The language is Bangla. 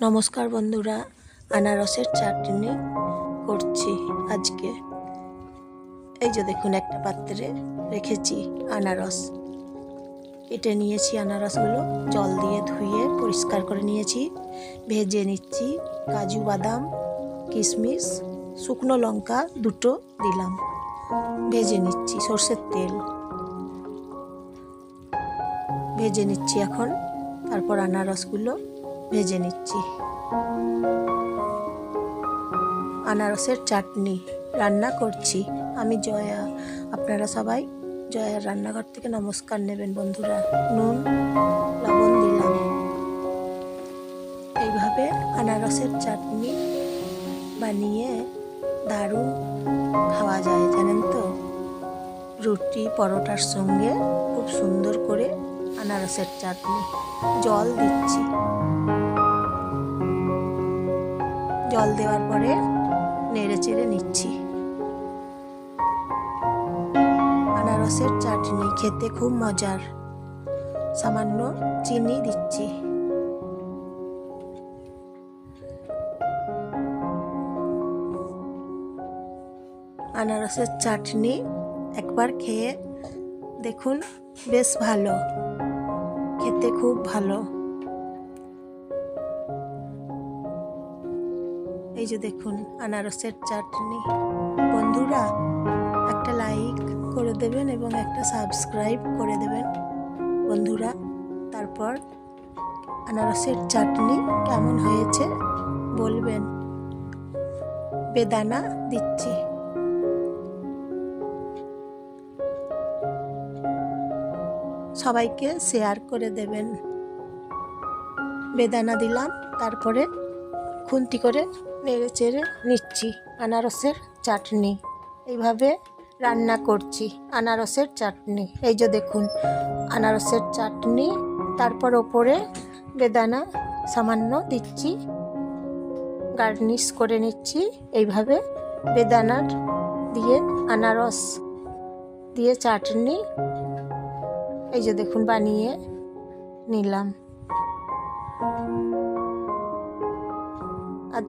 নমস্কার বন্ধুরা, আনারসের চাটনি করছি আজকে। এই যে দেখুন, একটা পাত্রে রেখেছি আনারস, কেটে নিয়েছি। আনারসগুলো জল দিয়ে ধুয়ে পরিষ্কার করে নিয়েছি। ভেজে নিচ্ছি। কাজু বাদাম, কিশমিশ, শুকনো লঙ্কা দুটো দিলাম, ভেজে নিচ্ছি। সর্ষের তেল ভেজে নিচ্ছি এখন। তারপর আনারসগুলো ভেজে নিচ্ছি। আনারসের চাটনি রান্না করছি আমি, জয়া। আপনারা সবাই জয়ার রান্নাঘর থেকে নমস্কার নেবেন বন্ধুরা। নুন লবণ দিলাম। এইভাবে আনারসের চাটনি বানিয়ে দারুণ খাওয়া যায়, জানেন তো। রুটি পরোটার সঙ্গে খুব সুন্দর করে আনারসের চাটনি। জল দিচ্ছি। জল দেওয়ার পরে নেড়ে চেড়ে নিচ্ছি। আনারসের চাটনি খেতে খুব মজার। সামান্য চিনি দিচ্ছি। আনারসের চাটনি একবার খেয়ে দেখুন, বেশ ভালো, খেতে খুব ভালো। এই যে দেখুন আনারসের চাটনি। বন্ধুরা, একটা লাইক করে দেবেন এবং একটা সাবস্ক্রাইব করে দেবেন বন্ধুরা। তারপর আনারসের চাটনি কেমন হয়েছে বলবেন। বেদানা দিচ্ছি। সবাইকে শেয়ার করে দেবেন। বেদানা দিলাম, তারপরে খুন্তি করে নেড়ে চেড়ে নিচ্ছি আনারসের চাটনি। এইভাবে রান্না করছি আনারসের চাটনি। এই যে দেখুন আনারসের চাটনি, তারপর ওপরে বেদানা সামান্য দিচ্ছি, গার্নিশ করে নিচ্ছি। এইভাবে বেদানার দিয়ে আনারস দিয়ে চাটনি এই যে দেখুন বানিয়ে নিলাম।